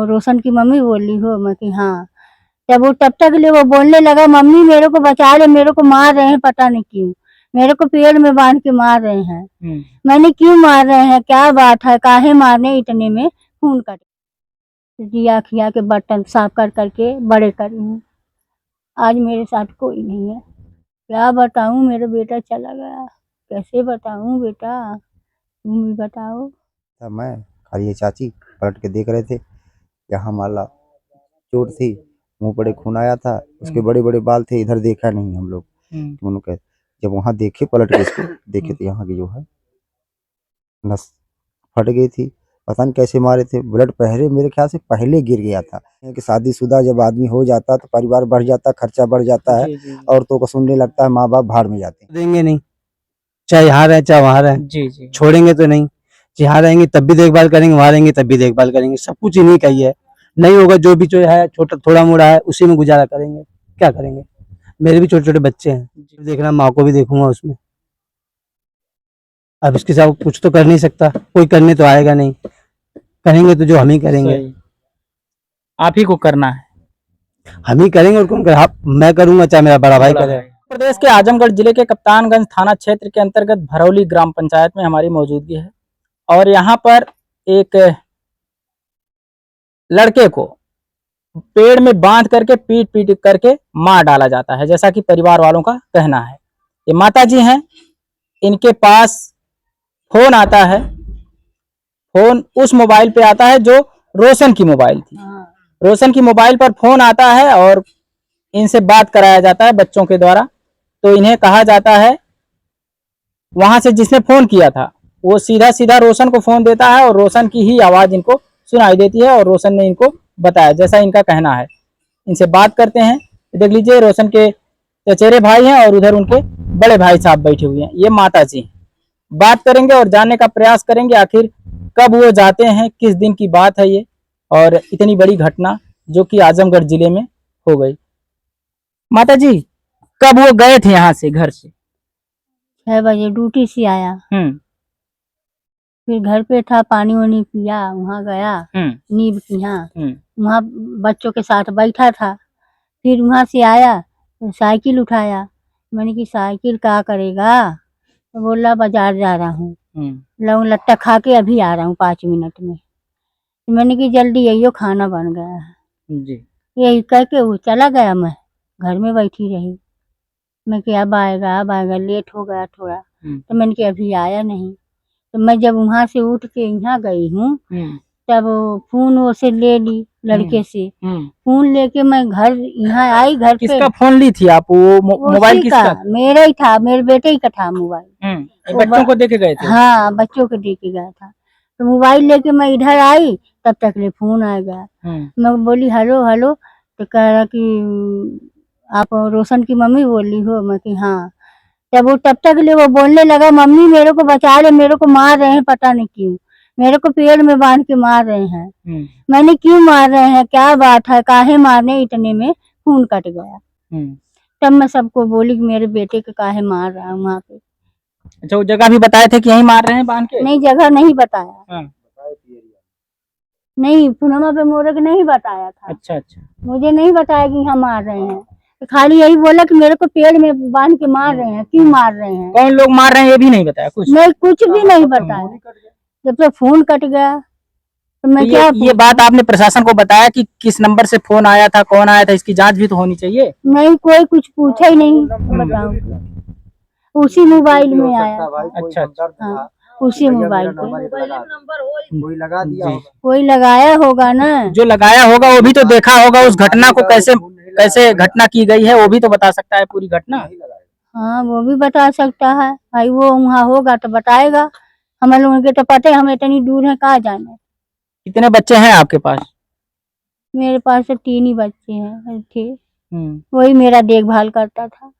रोशन की मम्मी बोल रही हो? मैं कि हाँ। तब तक ले वो बोलने लगा, मम्मी मेरे को बचा ले, मेरे को मार रहे हैं पता नहीं क्यों, मेरे को पेड़ में बांध के मार रहे हैं। मैंने क्यों मार रहे हैं, क्या बात है, काहे मारने, इतने में खून कट दिया, खिया के बर्तन साफ कर करके बड़े करी हूँ। आज मेरे साथ कोई नहीं है, क्या बताऊँ, मेरा बेटा चला गया, कैसे बताऊँ बेटा, तुम भी बताओ। मैं खाली ये चाची पलट के देख रहे थे, यहाँ माला चोट थी, मुंह बड़े खून आया था, उसके बड़े बड़े बाल थे, इधर देखा नहीं हम लोग। दोनों के जब वहां देखे पलट के इसको देखे तो यहाँ की जो है नस फट गई थी, पता नहीं कैसे मारे थे, ब्लड पहले मेरे ख्याल से पहले गिर गया था कि शादीशुदा जब आदमी हो जाता तो परिवार बढ़ जाता, खर्चा बढ़ जाता है, औरतों को सुनने लगता है, माँ बाप भाड़ में जाते हैं। देंगे नहीं, चाहे यहाँ रहे चाहे वहाँ रहे, जी छोड़ेंगे तो नहीं, यहाँ रहेंगे तब भी देखभाल करेंगे, वहाँ रहेंगे तब भी देखभाल करेंगे, सब कुछ इन्हीं का ही है। नहीं होगा जो भी जो है छोटा थोड़ा मोड़ा है उसी में गुजारा करेंगे, क्या करेंगे। मेरे भी छोटे छोटे बच्चे हैं, देखना माँ को भी देखूंगा उसमें। अब इसके साथ कुछ तो कर नहीं सकता, कोई करने तो आएगा नहीं, करेंगे तो जो हम ही करेंगे, आप ही को करना है, हम ही करेंगे और कौन करे, मैं करूंगा चाहे मेरा बड़ा भाई करे। प्रदेश के आजमगढ़ जिले के कप्तानगंज थाना क्षेत्र के अंतर्गत भरौली ग्राम पंचायत में हमारी मौजूदगी है और यहाँ पर एक लड़के को पेड़ में बांध करके पीट पीट करके मार डाला जाता है, जैसा कि परिवार वालों का कहना है। ये माता जी हैं, इनके पास फोन आता है, फोन उस मोबाइल पे आता है जो रोशन की मोबाइल थी। रोशन की मोबाइल पर फोन आता है और इनसे बात कराया जाता है बच्चों के द्वारा। तो इन्हें कहा जाता है, वहां से जिसने फोन किया था वो सीधा सीधा रोशन को फोन देता है और रोशन की ही आवाज इनको सुनाई देती है और रोशन ने इनको बताया, जैसा इनका कहना है। इनसे बात करते हैं, देख लीजिए रोशन के चचेरे भाई हैं और उधर उनके बड़े भाई साहब बैठे हुए हैं, ये माता जी। बात करेंगे और जानने का प्रयास करेंगे आखिर कब वो जाते हैं, किस दिन की बात है ये, और इतनी बड़ी घटना जो कि आजमगढ़ जिले में हो गई। माता जी, कब वो गए थे यहाँ से, घर से? 6 बजे ड्यूटी से आया, फिर घर पे था, पानी वानी पिया, वहाँ गया नींब की यहाँ, वहाँ बच्चों के साथ बैठा था, फिर वहाँ से आया तो साइकिल उठाया, मैंने कि साइकिल क्या करेगा, तो बोला बाजार जा रहा हूँ, लौंग लट्टा खा के अभी आ रहा हूँ 5 मिनट में। तो मैंने कि जल्दी आइयो, खाना बन गया है जी। यही कह के वो चला गया, मैं घर में बैठी रही, मैं कि अब आएगा, लेट हो गया थोड़ा, तो मैंने कि अभी आया नहीं। तो मैं जब वहाँ से उठ के यहाँ गई हूँ तब फोन वो से ले ली लड़के से, फोन लेके मैं घर यहाँ आई, घर पे। किसका फोन ली थी आप? वो मोबाइल किसका? मेरा ही था, मेरे बेटे ही का था मोबाइल। बच्चों को देके गए थे? हाँ, बच्चों को देके गया था। तो मोबाइल लेके मैं इधर आई, तब तक ले फोन आ गया। मैं बोली हेलो हेलो, तो कह रहा कि आप रोशन की मम्मी बोल रही हो? मैं कि हाँ। तब तक ले वो बोलने लगा, मम्मी मेरे को बचा ले, मेरे को मार रहे हैं पता नहीं क्यों, मेरे को पेड़ में बांध के मार रहे हैं। मैंने क्यों मार रहे हैं, क्या बात है, काहे मारने, इतने में खून कट गया। तब मैं सबको बोली कि मेरे बेटे को काहे मार रहा है वहाँ पे। अच्छा, वो जगह भी बताए थे कि यहीं मार रहे हैं बांध के? नहीं, जगह नहीं बताया। नहीं, पुनवा पे मोरे को नहीं बताया था। अच्छा, मुझे नहीं बताया कि यहाँ मार रहे हैं, तो खाली यही बोला कि मेरे को पेड़ में बांध के मार रहे हैं, क्यों मार रहे हैं, कौन लोग मार रहे हैं ये भी नहीं बताया? कुछ नहीं, कुछ भी नहीं बताया। जब तक फोन कट गया तो मैं तो क्या ये बात आपने प्रशासन को बताया कि किस नंबर से फोन आया था, कौन आया था? इसकी जांच भी तो होनी चाहिए। नहीं, कोई कुछ पूछा ही नहीं। बताओ, उसी मोबाइल में आया। अच्छा, हाँ, उसी मोबाइल पे कोई लगा दिया, कोई लगाया होगा ना। जो लगाया होगा वो भी तो देखा होगा उस घटना को, कैसे घटना की गई है, वो भी तो बता सकता है पूरी घटना। हाँ, वो भी बता सकता है भाई, वो वहाँ होगा तो बताएगा, हम लोगों के तो पता है, हम इतनी दूर है, कहाँ जाना। कितने बच्चे हैं आपके पास? मेरे पास तो 3 ही बच्चे हैं थे, वही मेरा देखभाल करता था।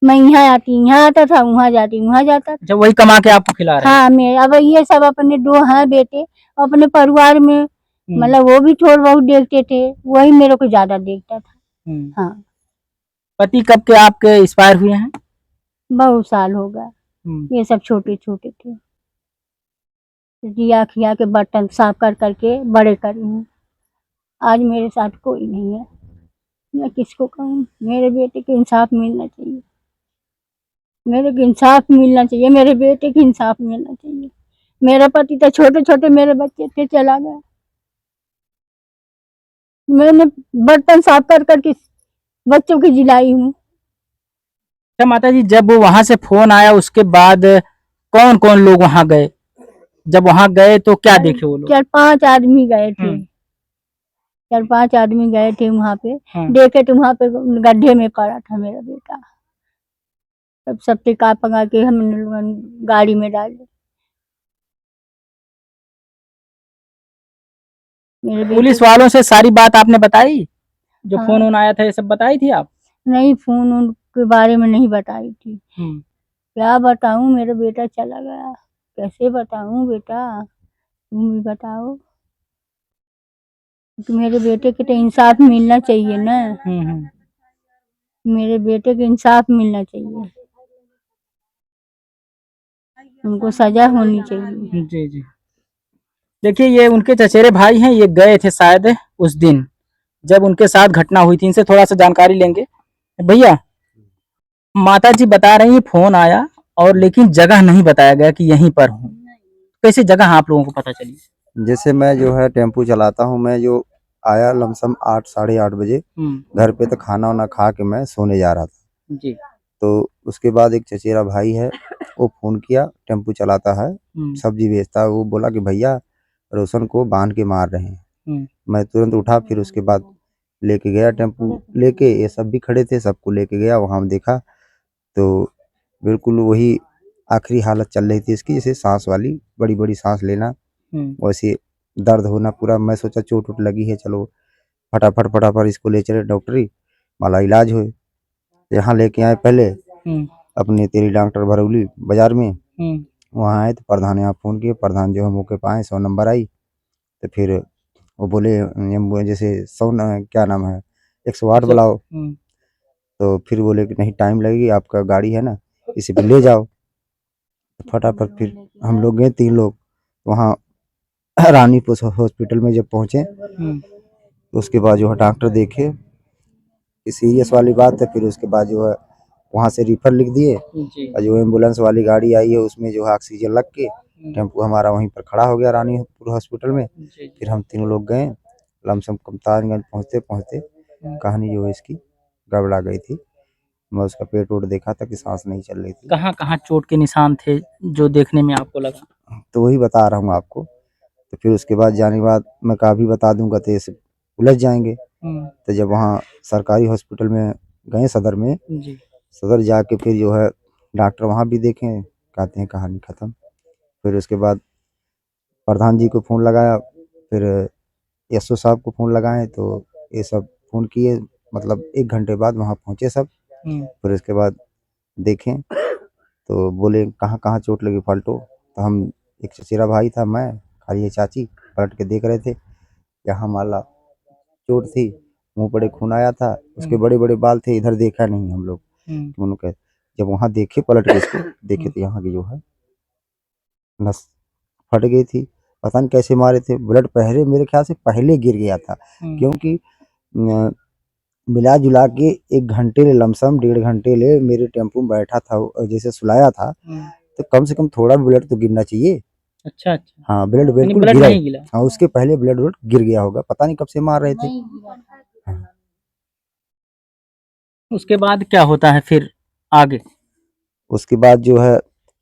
मैं यहाँ आती, यहाँ आता था, वहाँ जाती, वहाँ जाता था। जब वही कमा के आपको खिला रहे? हाँ, मेरे अब ये सब अपने 2 हैं बेटे, अपने परिवार में मतलब वो भी थोड़ा बहुत देखते थे, वही मेरे को ज्यादा देखता था। हाँ। पति कब के आपके एक्सपायर हुए हैं? बहुत साल हो गया, ये सब छोटे छोटे थे। दिया खिया के बर्तन साफ कर करके बड़े करी हूँ। आज मेरे साथ कोई नहीं है, मैं किसको कहूँ। मेरे बेटे को इंसाफ मिलना चाहिए, मेरे को इंसाफ मिलना चाहिए, मेरे बेटे को इंसाफ मिलना चाहिए। मेरा पति तो छोटे छोटे मेरे बच्चे थे, चला गया। मैंने बर्तन साफ कर करके बच्चों की जिलाई हूँ। अच्छा माता जी, जब वहां से फोन आया उसके बाद कौन कौन लोग वहां गए? जब वहां गए तो क्या देखे वो लोग? 4-5 आदमी गए थे, 4-5 आदमी गए थे वहां पे। देखे तो वहां पे गड्ढे में पड़ा था मेरा बेटा। तब सब टिका पका के हम लोग गाड़ी में डाले। मेरे बेटे पुलिस वालों से सारी बात आपने बताई? जो हाँ। फोन आया था ये सब बताई थी आप? नहीं, फोन उनके बारे में नहीं बताई थी। क्या बताऊं, मेरा बेटा चला गया, कैसे बताऊं बेटा, तुम ही बताओ। तो मेरे बेटे के तो इंसाफ मिलना चाहिए ना, मेरे बेटे को इंसाफ मिलना चाहिए, उनको सजा होनी चाहिए। जी जी। देखिए ये उनके चचेरे भाई हैं, ये गए थे शायद उस दिन जब उनके साथ घटना हुई थी। इनसे थोड़ा सा जानकारी लेंगे। भैया, माता जी बता रही हैं फोन आया और लेकिन जगह नहीं बताया गया कि यहीं पर हूँ। कैसे जगह आप लोगों को पता चली? जैसे मैं जो है टेम्पू चलाता हूँ, मैं जो आया लमसम 8 साढ़े 8 बजे घर पे, तो खाना वाना खा के मैं सोने जा रहा था जी। तो उसके बाद एक चचेरा भाई है, वो फोन किया, टेम्पू चलाता है, सब्जी बेचता है। वो बोला कि भैया रोशन को बांध के मार रहे हैं। मैं तुरंत उठा, फिर उसके बाद लेके गया टेम्पू लेके, ये सब भी खड़े थे, सबको लेके गया। वहाँ देखा तो बिल्कुल वही आखिरी हालत चल रही थी इसकी, जैसे सांस वाली, बड़ी बड़ी सांस लेना, वैसे दर्द होना पूरा। मैं सोचा चोट उट लगी है, चलो फटाफट फटाफट इसको ले चले डॉक्टरी, माला इलाज हो। यहाँ लेके आए पहले अपने तेरी डॉक्टर भरौली बाजार में। वहाँ आए तो प्रधान यहाँ फ़ोन किए, प्रधान जो है मौके पर आए, 100 नंबर आई। तो फिर वो बोले जैसे 100 क्या नाम है, 108 बुलाओ। तो फिर बोले कि नहीं टाइम लगेगी, आपका गाड़ी है ना, इसी पे ले जाओ। फटाफट फिर हम लोग गए 3 लोग वहाँ रानीपुर हॉस्पिटल में। जब पहुँचे तो उसके बाद जो है डॉक्टर देखे, सीरियस वाली बात है। फिर उसके बाद जो है वहाँ से रिफर लिख दिए, और जो एम्बुलेंस वाली गाड़ी आई है उसमें जो है ऑक्सीजन लग के टेम्पू हमारा वहीं पर खड़ा हो गया रानीपुर हॉस्पिटल में। फिर हम 3 लोग गए, लमसम कप्तानगंज पहुँचते पहुँचते कहानी जो है इसकी गड़बड़ा गई थी। मैं उसका पेट वोट देखा था कि सांस नहीं चल रही थी। कहाँ कहाँ चोट के निशान थे जो देखने में आपको लगा? तो वही बता रहा हूँ आपको। तो फिर उसके बाद जाने के बाद मैं काफ़ी बता दूंगा तो ऐसे उलझ जाएंगे। तो जब वहाँ सरकारी हॉस्पिटल में गए सदर में, सदर जाके फिर जो है डॉक्टर वहाँ भी देखें, कहते हैं कहानी ख़त्म। फिर उसके बाद प्रधान जी को फ़ोन लगाया, फिर एसओ साहब को फ़ोन लगाए, तो ये सब फ़ोन किए, मतलब 1 घंटे बाद वहाँ पहुँचे सब। फिर उसके बाद देखें तो बोले कहाँ कहाँ चोट लगी पलटो। तो हम, एक चचेरा भाई था, मैं, खाली ये चाची पलट के देख रहे थे, यहाँ माला चोट थी, मुंह पर खून आया था, उसके बड़े बड़े बाल थे, इधर देखा नहीं हम लोग। तो उन्होंने जब वहाँ देखे पलट के इसको देखे तो यहाँ की जो है नस फट गई थी। पता नहीं कैसे मारे थे, ब्लड पहले मेरे ख्याल से पहले गिर गया था, क्योंकि मिला जुला के 1 घंटे ले, लमसम 1.5 घंटे ले मेरे टेम्पो में बैठा था, जैसे सुलाया था, तो कम से कम थोड़ा ब्लड तो गिरना चाहिए। अच्छा अच्छा। हाँ, ब्लड बिल्कुल ब्लड गिरा नहीं गिरा? हाँ, उसके पहले ब्लड गिर गया होगा, पता नहीं कब से मार रहे थे। हाँ। उसके बाद क्या होता है फिर आगे? उसके बाद जो है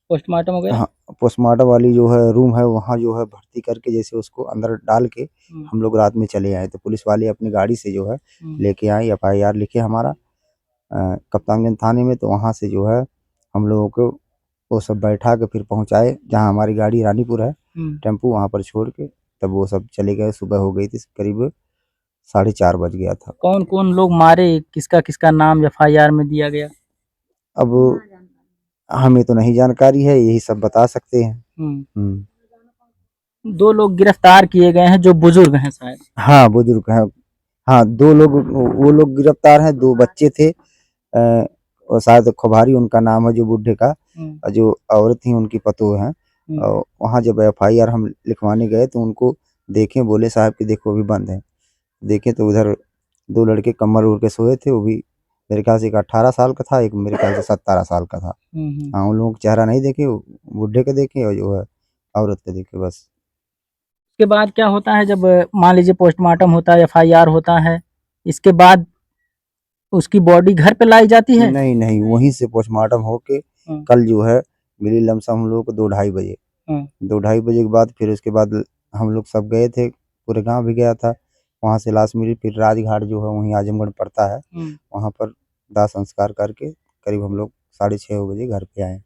पोस्टमार्टम वगैरह? हाँ, पोस्टमार्टम वाली जो है रूम है, वहाँ जो है भर्ती करके जैसे उसको अंदर डाल के हम लोग रात में चले आए। तो पुलिस वाले अपनी गाड़ी से जो है लेके आए, FIR लिखे हमारा कप्तानगंज थाने में। तो वहाँ से जो है हम लोगों को वो सब बैठा के फिर पहुँचाए जहाँ हमारी गाड़ी रानीपुर है, टेम्पू वहाँ पर छोड़ के तब वो सब चले गए। सुबह हो गई थी, करीब 4:30 बज गया था। कौन कौन लोग मारे, किसका किसका नाम FIR में दिया गया? अब हमें तो नहीं जानकारी है, यही सब बता सकते हैं। 2 लोग गिरफ्तार किए गए हैं जो बुजुर्ग हैं शायद। हाँ, बुजुर्ग हैं। हाँ, 2 लोग, वो लोग गिरफ्तार हैं, 2 बच्चे थे, और शायद खुबारी उनका नाम है जो बूढ़े का, और जो औरत थी उनकी पतोह हैं। और वहाँ जब FIR हम लिखवाने गए तो उनको देखें, बोले साहब कि देखो अभी बंद है। देखे तो उधर 2 लड़के कम्बल ओढ़ के सोए थे। वो भी मेरे ख्याल से एक 18 साल का था, एक मेरे ख्याल से 17 साल का था। हाँ, उन लोगों का चेहरा नहीं देखे, वो बुड्ढे के देखे और जो है औरत के देखे बस। उसके बाद क्या होता है जब मान लीजिए पोस्टमार्टम होता है, FIR होता है, इसके बाद उसकी बॉडी घर पे लाई जाती है? नहीं, नहीं, वहीं से पोस्टमार्टम होके कल जो है मिली लमसम हम लोग को 2 ढाई बजे। 2 ढाई बजे के बाद फिर उसके बाद हम लोग सब गए थे, पूरे गाँव भी गया था। वहाँ से लाश मिली, फिर राजघाट जो है वहीं आजमगढ़ पड़ता है, वहाँ पर दाह संस्कार करके करीब हम लोग 6:30 बजे घर पे आए।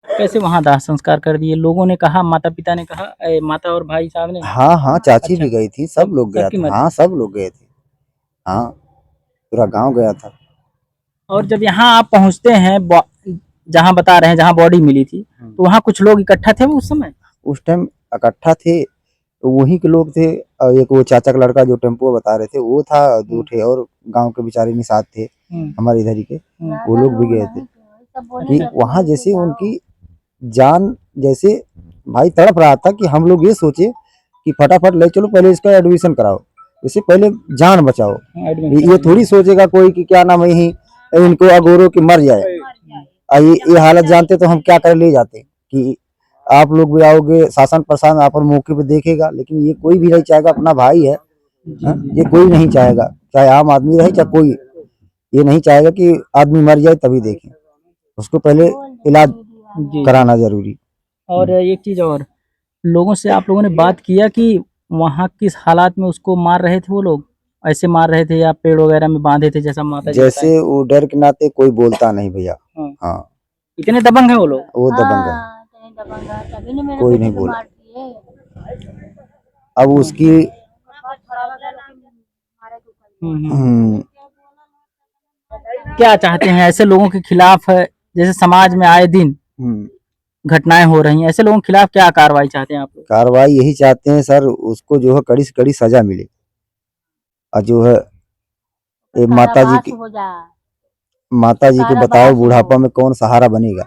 कैसे वहाँ दाह संस्कार कर दिए? लोगों ने कहा, माता-पिता ने कहा, माता और भाई साहब ने? हाँ, हाँ, चाची अच्छा, भी गई थी, सब लोग गया सबकी था। मर्जी? हाँ, सब लोग गए थे। हाँ, पूरा गाँव गया था। और जब यहाँ आप पहुँचते हैं जहाँ बता रहे हैं जहाँ बॉडी मिली थी, तो वहाँ कुछ लोग इकट्ठा थे उस समय? उस टाइम इकट्ठा थे, तो वहीं के लोग थे। और एक वो चाचा का लड़का जो टेम्पो बता रहे थे वो था, 2 थे और गाँव के बेचारे निषाद थे, हमारे इधर ही के, वो लोग भी गए थे। कि वहाँ जैसे उनकी जान जैसे भाई तड़प रहा था कि हम लोग ये सोचे कि फटाफट ले चलो, पहले इसका एडमिशन कराओ, इससे पहले जान बचाओ। ये थोड़ी सोचेगा कोई कि क्या नाम है यही इनको अगोरो की मर जाए। ये हालत जानते तो हम क्या कर ले जाते कि आप लोग भी आओगे, शासन प्रशासन आप मौके पे देखेगा, लेकिन ये कोई भी नहीं चाहेगा, अपना भाई है। ये कोई नहीं चाहेगा, चाहे आम आदमी रहे चाहे कोई, ये नहीं चाहेगा कि आदमी मर जाए तभी देखें, उसको पहले इलाज कराना जरूरी। और एक चीज और, लोगों से आप लोगों ने बात किया कि वहाँ किस हालात में उसको मार रहे थे? वो लोग ऐसे मार रहे थे या पेड़ वगैरह में बांधे थे जैसा माता जी जैसे वो डर के नाते कोई बोलता नहीं भैया। हाँ, इतने दबंग है वो लोग? वो दबंग है, कोई नहीं बोला। अब उसकी क्या चाहते हैं ऐसे लोगों के खिलाफ? जैसे समाज में आए दिन घटनाएं हो रही हैं, ऐसे लोगों के खिलाफ क्या कार्रवाई चाहते हैं आप लोग? कार्रवाई यही चाहते हैं सर, उसको जो है कड़ी से कड़ी सजा मिले। और जो है ये माता जी के बताओ बुढ़ापा में कौन सहारा बनेगा?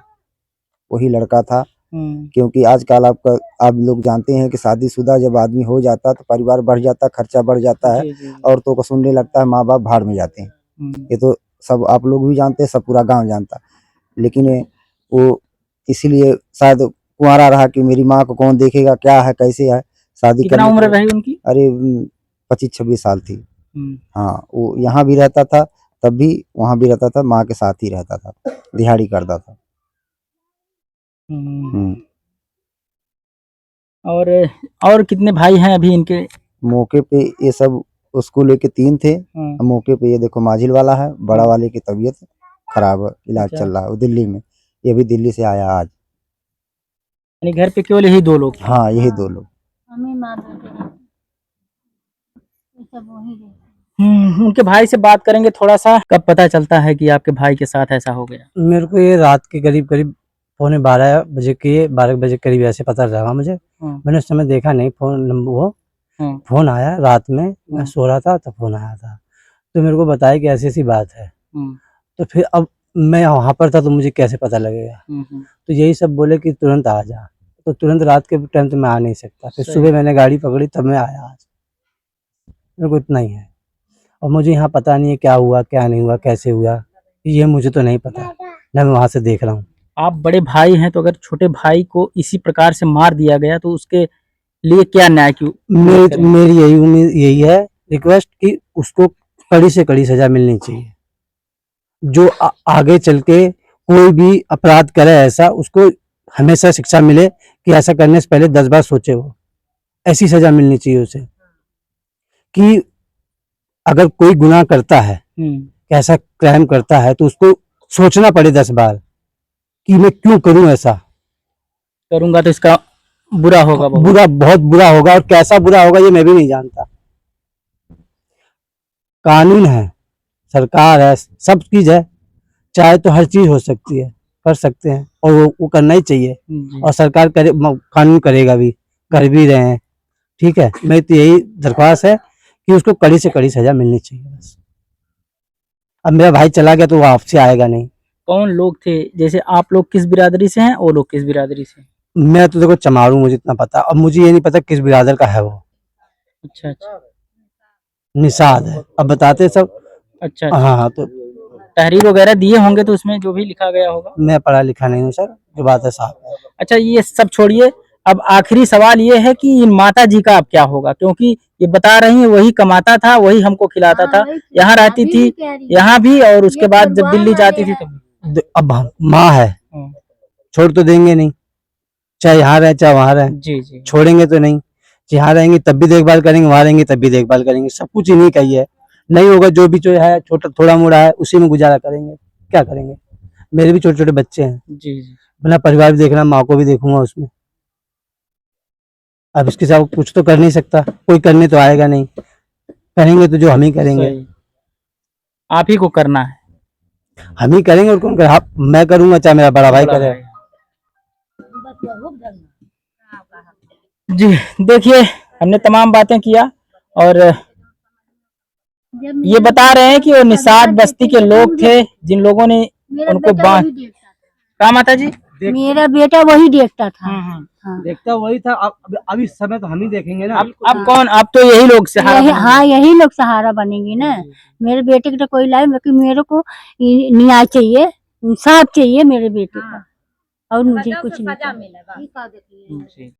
वही लड़का था। क्योंकि आजकल आप लोग जानते हैं कि शादीशुदा जब आदमी हो जाता है तो परिवार बढ़ जाता है, खर्चा बढ़ जाता है, औरतों को सुनने लगता है, माँ बाप भाड़ में जाते हैं। ये तो सब आप लोग भी जानते हैं, सब पूरा गांव जानता। लेकिन वो इसीलिए शायद कुंवारा रहा कि मेरी माँ को कौन देखेगा, क्या है कैसे है। शादी कितना उम्र रही उनकी? अरे 25-26 साल थी। हाँ, वो यहाँ भी रहता था, तब भी वहाँ भी रहता था, माँ के साथ ही रहता था, दिहाड़ी करता था। और कितने भाई हैं अभी इनके? मौके पे ये सब उसको लेके 3 थे। मौके पे ये देखो माजिल वाला है, बड़ा वाले की तबीयत खराब है, इलाज चल रहा है वो दिल्ली में। ये भी दिल्ली से आया आज। यानी घर पे केवल यही 2 लोग? हाँ, यही 2 लोग। उनके भाई से बात करेंगे थोड़ा सा। कब पता चलता है कि आपके भाई के साथ ऐसा हो गया? मेरे को ये रात के करीब 12:45 बजे के 12 बजे करीब ऐसे पता लगा मुझे। मैंने उस समय देखा नहीं, फोन आया रात में, मैं सो रहा था तो फोन आया था, तो मेरे को बताया कि ऐसी ऐसी बात है। तो फिर अब मैं वहाँ पर था तो मुझे कैसे पता लगेगा? तो यही सब बोले कि तुरंत आ जा, तो तुरंत रात के टाइम तो मैं आ नहीं सकता। फिर सुबह मैंने गाड़ी पकड़ी तब मैं आया आज। मेरे को इतना ही है, और मुझे यहाँ पता नहीं है क्या हुआ क्या नहीं हुआ, कैसे हुआ, ये मुझे तो नहीं पता, ना मैं वहाँ से देख रहा हूँ। आप बड़े भाई हैं, तो अगर छोटे भाई को इसी प्रकार से मार दिया गया तो उसके लिए क्या न्याय की मेरी यही उम्मीद, यही है रिक्वेस्ट कि उसको कड़ी से कड़ी सजा मिलनी चाहिए। जो आगे चल के कोई भी अपराध करे ऐसा, उसको हमेशा शिक्षा मिले कि ऐसा करने से पहले 10 बार सोचे। वो ऐसी सजा मिलनी चाहिए उसे कि अगर कोई गुनाह करता है, ऐसा क्राइम करता है, तो उसको सोचना पड़े 10 बार कि मैं क्यों करूं, ऐसा करूंगा तो इसका बुरा होगा, बहुत बुरा होगा, और कैसा बुरा होगा ये मैं भी नहीं जानता। कानून है, सरकार है, सब चीज है, चाहे तो हर चीज हो सकती है, कर सकते हैं, और वो करना ही चाहिए, और सरकार करे, कानून करेगा भी, कर भी रहे हैं। ठीक है, मैं तो यही दरख्वास्त है कि उसको कड़ी से कड़ी सजा मिलनी चाहिए बस। अब मेरा भाई चला गया तो वो आपसे आएगा नहीं। कौन लोग थे? जैसे आप लोग किस बिरादरी से हैं, वो लोग किस बिरादरी से? मैं तो देखो चमारू, मुझे इतना पता, अब मुझे ये नहीं पता किस बिरादर का है वो। अच्छा। निषाद है। अब बताते सब। अच्छा हाँ हाँ, तो तहरीर वगैरह दिए होंगे तो उसमें जो भी लिखा गया होगा। मैं पढ़ा लिखा नहीं हूँ सर, जो बात है साहब है। अच्छा ये सब छोड़िए, अब आखिरी सवाल ये है कि इन माता जी का अब क्या होगा, क्योंकि ये बता रही है वही कमाता था, वही हमको खिलाता था, यहाँ रहती थी, यहाँ भी, और उसके बाद जब दिल्ली जाती थी तब। अब माँ है, छोड़ तो देंगे नहीं, चाहे यहाँ रहे चाहे वहाँ रहे। जी जी छोड़ेंगे तो नहीं, यहाँ रहेंगे तब भी देखभाल करेंगे, वहाँ रहेंगे तब भी देखभाल करेंगे, सब कुछ इन्हीं का ही है। नहीं होगा जो भी जो है छोटा थोड़ा मोड़ा है उसी में गुजारा करेंगे, क्या करेंगे। मेरे भी छोटे छोटे बच्चे हैं, जी जी अपना परिवार भी देखना, माँ को भी देखूंगा उसमें। अब इसके साथ कुछ तो कर नहीं सकता, कोई करने तो आएगा नहीं, करेंगे तो जो हम ही करेंगे। सही। आप ही को करना है। हम ही करेंगे और कौन करे। मैं करूंगा चाहे मेरा बड़ा भाई करे। जी देखिए, हमने तमाम बातें किया और ये बता रहे हैं कि वो निषाद बस्ती के लोग थे जिन लोगों ने उनको बांध। क्या माता जी? मेरा बेटा वही देखता था। हाँ। देखता वही था। अब इस समय तो हम ही देखेंगे ना। अब कौन, अब तो यही लोग सहारा यही, बनेंगे। हाँ यही लोग सहारा बनेंगे ना। मेरे बेटे की तो कोई लाए, लेकिन मेरे को न्याय चाहिए, इंसाफ चाहिए मेरे बेटे का, और मुझे कुछ नहीं।